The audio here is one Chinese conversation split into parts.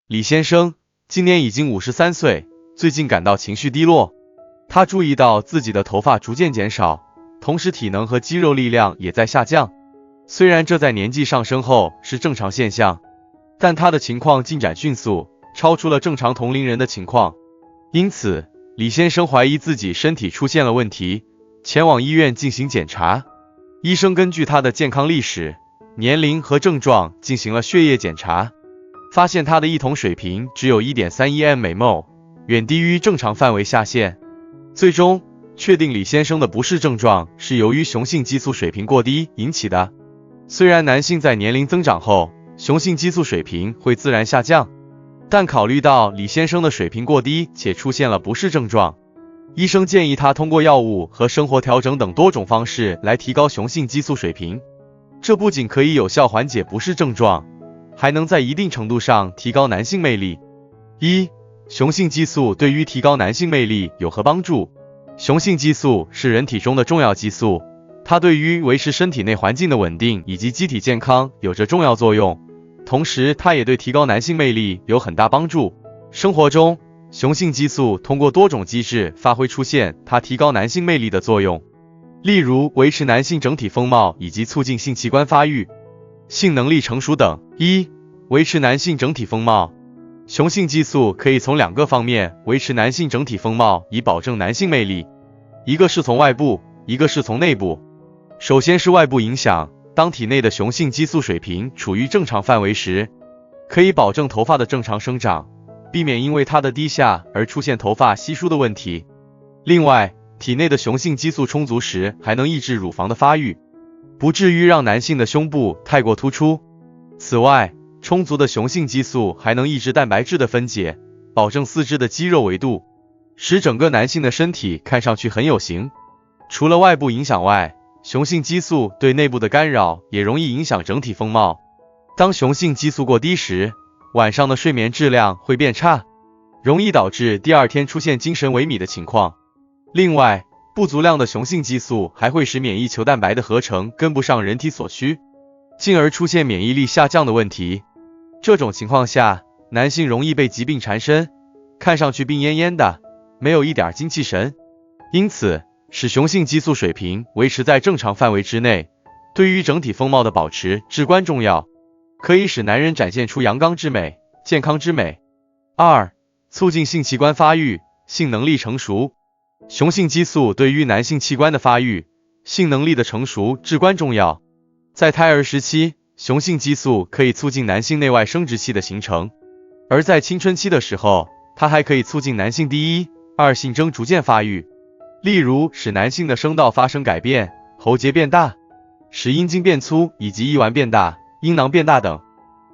李先生今年已经53岁，最近感到情绪低落。他注意到自己的头发逐渐减少，同时体能和肌肉力量也在下降。虽然这在年纪上升后是正常现象，但他的情况进展迅速，超出了正常同龄人的情况。因此，李先生怀疑自己身体出现了问题，前往医院进行检查。医生根据他的健康历史、年龄和症状进行了血液检查，发现他的一酮水平只有 1.31 mmol， 远低于正常范围下限。最终确定李先生的不适症状是由于雄性激素水平过低引起的。虽然男性在年龄增长后，雄性激素水平会自然下降，但考虑到李先生的水平过低且出现了不适症状，医生建议他通过药物和生活调整等多种方式来提高雄性激素水平。这不仅可以有效缓解不适症状，还能在一定程度上提高男性魅力。雄性激素对于提高男性魅力有何帮助？雄性激素是人体中的重要激素，它对于维持身体内环境的稳定以及机体健康有着重要作用，同时它也对提高男性魅力有很大帮助。生活中，雄性激素通过多种机制发挥出现它提高男性魅力的作用，例如维持男性整体风貌以及促进性器官发育、性能力成熟等。维持男性整体风貌。雄性激素可以从2个方面维持男性整体风貌，以保证男性魅力，一个是从外部，一个是从内部。首先是外部影响，当体内的雄性激素水平处于正常范围时，可以保证头发的正常生长，避免因为它的低下而出现头发稀疏的问题。另外，体内的雄性激素充足时，还能抑制乳房的发育，不至于让男性的胸部太过突出。此外，充足的雄性激素还能抑制蛋白质的分解，保证四肢的肌肉维度，使整个男性的身体看上去很有型。除了外部影响外，雄性激素对内部的干扰也容易影响整体风貌。当雄性激素过低时，晚上的睡眠质量会变差，容易导致第二天出现精神萎靡的情况。另外，不足量的雄性激素还会使免疫球蛋白的合成跟不上人体所需，进而出现免疫力下降的问题。这种情况下，男性容易被疾病缠身，看上去病恹恹的，没有一点精气神。因此，使雄性激素水平维持在正常范围之内，对于整体风貌的保持至关重要，可以使男人展现出阳刚之美、健康之美。促进性器官发育、性能力成熟。雄性激素对于男性器官的发育、性能力的成熟至关重要。在胎儿时期，雄性激素可以促进男性内外生殖器的形成，而在青春期的时候，它还可以促进男性第一、二性征逐渐发育，例如使男性的声道发生改变、喉结变大，使阴茎变粗以及睾丸变大、阴囊变大等。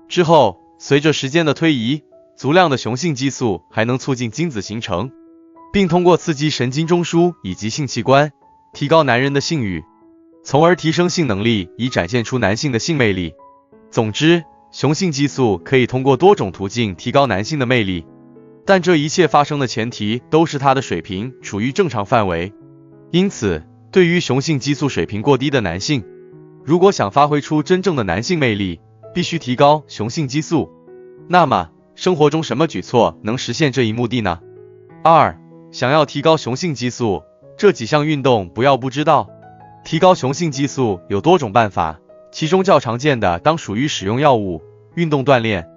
之后，随着时间的推移，足量的雄性激素还能促进精子形成，并通过刺激神经中枢以及性器官，提高男人的性欲，从而提升性能力，以展现出男性的性魅力。总之，雄性激素可以通过多种途径提高男性的魅力，但这一切发生的前提都是它的水平处于正常范围。因此，对于雄性激素水平过低的男性，如果想发挥出真正的男性魅力，必须提高雄性激素。那么，生活中什么举措能实现这一目的呢？想要提高雄性激素，这几项运动不要不知道。提高雄性激素有多种办法，其中较常见的当属于使用药物、运动锻炼。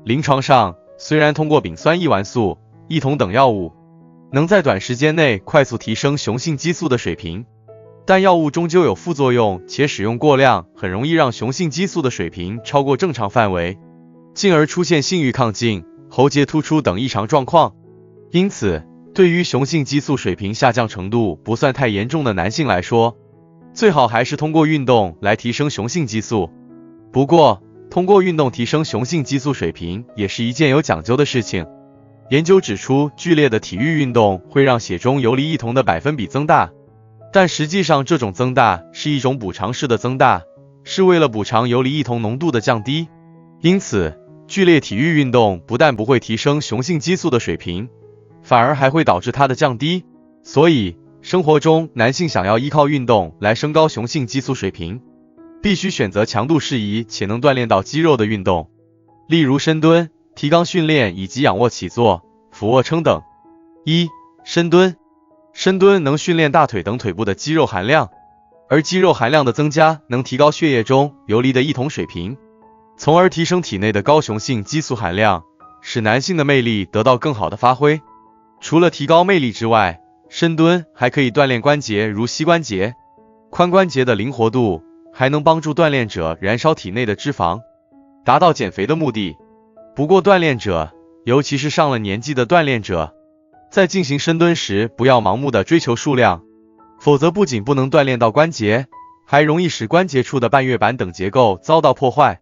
临床上，虽然通过丙酸异烷素、异酮等药物，能在短时间内快速提升雄性激素的水平，但药物终究有副作用，且使用过量很容易让雄性激素的水平超过正常范围，进而出现性欲亢进、喉结突出等异常状况。因此，对于雄性激素水平下降程度不算太严重的男性来说，最好还是通过运动来提升雄性激素。不过，通过运动提升雄性激素水平也是一件有讲究的事情。研究指出，剧烈的体育运动会让血中游离异酮的百分比增大，但实际上这种增大是一种补偿式的增大，是为了补偿游离异酮浓度的降低。因此，剧烈体育运动不但不会提升雄性激素的水平，反而还会导致它的降低。所以，生活中男性想要依靠运动来升高雄性激素水平，必须选择强度适宜且能锻炼到肌肉的运动，例如深蹲、提肛训练以及仰卧起坐、俯卧撑等。1. 深蹲。深蹲能训练大腿等腿部的肌肉含量，而肌肉含量的增加能提高血液中游离的一酮水平，从而提升体内的高雄性激素含量，使男性的魅力得到更好的发挥。除了提高魅力之外，深蹲还可以锻炼关节，如膝关节、髋关节的灵活度，还能帮助锻炼者燃烧体内的脂肪，达到减肥的目的。不过锻炼者，尤其是上了年纪的锻炼者，在进行深蹲时不要盲目的追求数量，否则不仅不能锻炼到关节，还容易使关节处的半月板等结构遭到破坏。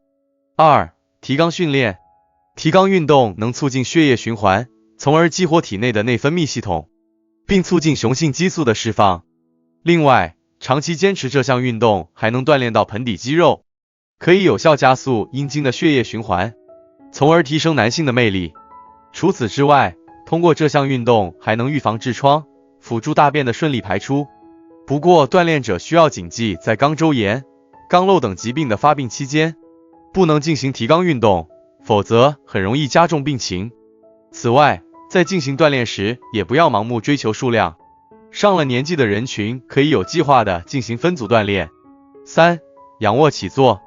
2. 提肛训练。提肛运动能促进血液循环，从而激活体内的内分泌系统，并促进雄性激素的释放。另外，长期坚持这项运动还能锻炼到盆底肌肉，可以有效加速阴茎的血液循环，从而提升男性的魅力。除此之外，通过这项运动还能预防痔疮，辅助大便的顺利排出。不过锻炼者需要谨记，在肛周炎、肛瘘等疾病的发病期间，不能进行提肛运动，否则很容易加重病情。此外，在进行锻炼时也不要盲目追求数量，上了年纪的人群可以有计划的进行分组锻炼。3. 仰卧起坐。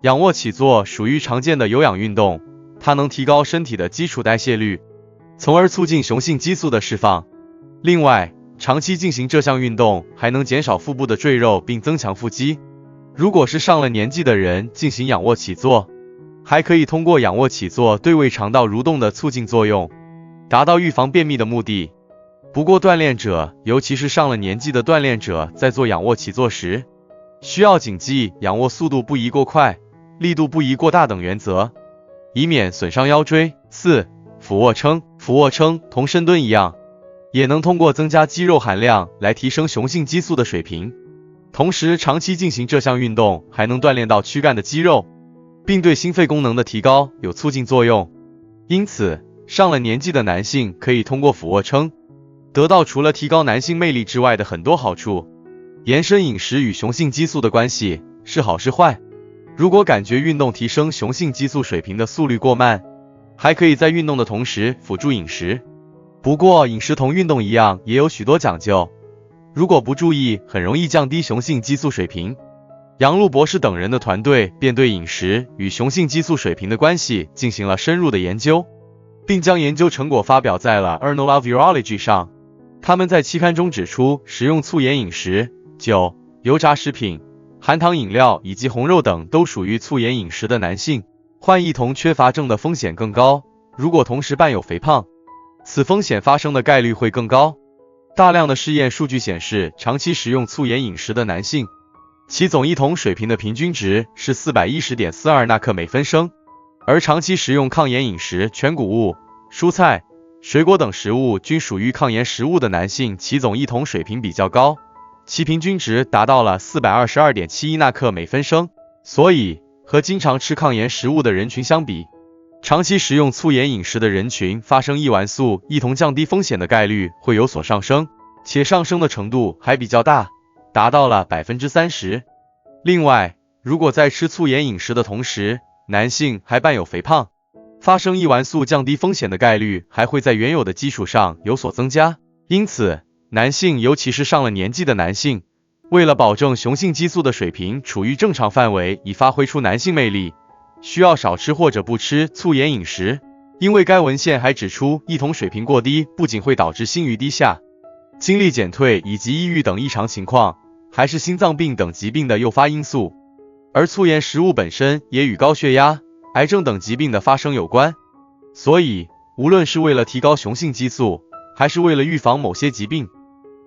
仰卧起坐属于常见的有氧运动，它能提高身体的基础代谢率，从而促进雄性激素的释放。另外，长期进行这项运动还能减少腹部的赘肉并增强腹肌。如果是上了年纪的人进行仰卧起坐，还可以通过仰卧起坐对胃肠道蠕动的促进作用，达到预防便秘的目的。不过锻炼者，尤其是上了年纪的锻炼者，在做仰卧起坐时，需要谨记仰卧速度不宜过快，力度不宜过大等原则，以免损伤腰椎。4. 俯卧撑。俯卧撑同深蹲一样，也能通过增加肌肉含量来提升雄性激素的水平。同时，长期进行这项运动还能锻炼到躯干的肌肉，并对心肺功能的提高有促进作用。因此，上了年纪的男性可以通过俯卧撑得到除了提高男性魅力之外的很多好处。延伸饮食与雄性激素的关系是好是坏？如果感觉运动提升雄性激素水平的速率过慢，还可以在运动的同时辅助饮食。不过饮食同运动一样也有许多讲究，如果不注意很容易降低雄性激素水平。杨璐博士等人的团队便对饮食与雄性激素水平的关系进行了深入的研究，并将研究成果发表在了 Journal of Urology 上。他们在期刊中指出，食用粗盐饮食、酒、油炸食品、含糖饮料以及红肉等都属于粗盐饮食的男性，患一酮缺乏症的风险更高，如果同时伴有肥胖，此风险发生的概率会更高。大量的试验数据显示，长期食用粗盐饮食的男性，其总一酮水平的平均值是 410.42 纳克每分升，而长期食用抗盐饮食、全谷物、蔬菜、水果等食物均属于抗盐食物的男性，其总一酮水平比较高，其平均值达到了 422.71 纳克每分升。所以和经常吃抗盐食物的人群相比，长期食用粗盐饮食的人群发生异烷素一酮降低风险的概率会有所上升，且上升的程度还比较大，达到了 30%。 另外，如果在吃粗盐饮食的同时，男性还伴有肥胖，发生异烷素降低风险的概率还会在原有的基础上有所增加。因此，男性尤其是上了年纪的男性，为了保证雄性激素的水平处于正常范围，以发挥出男性魅力，需要少吃或者不吃粗盐饮食。因为该文献还指出，一酮水平过低不仅会导致心率低下、精力减退以及抑郁等异常情况，还是心脏病等疾病的诱发因素。而粗盐食物本身也与高血压、癌症等疾病的发生有关。所以，无论是为了提高雄性激素，还是为了预防某些疾病，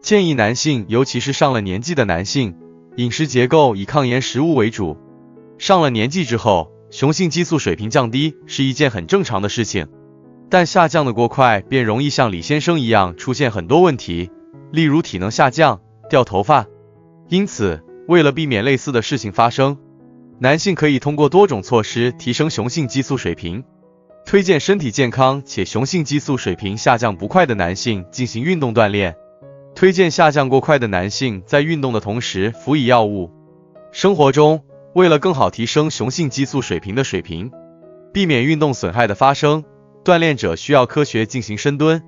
建议男性，尤其是上了年纪的男性，饮食结构以抗盐食物为主。上了年纪之后，雄性激素水平降低是一件很正常的事情，但下降的过快便容易像李先生一样出现很多问题，例如体能下降、掉头发。因此，为了避免类似的事情发生，男性可以通过多种措施提升雄性激素水平。推荐身体健康且雄性激素水平下降不快的男性进行运动锻炼。推荐下降过快的男性在运动的同时服以药物。生活中，为了更好提升雄性激素水平的水平，避免运动损害的发生，锻炼者需要科学进行深蹲、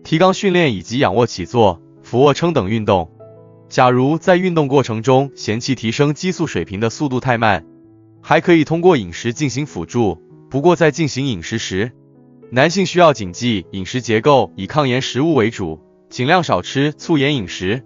提肛训练以及仰卧起坐、俯卧撑等运动。假如在运动过程中嫌弃提升激素水平的速度太慢，还可以通过饮食进行辅助。不过在进行饮食时，男性需要谨记饮食结构，以抗盐食物为主，尽量少吃粗盐饮食。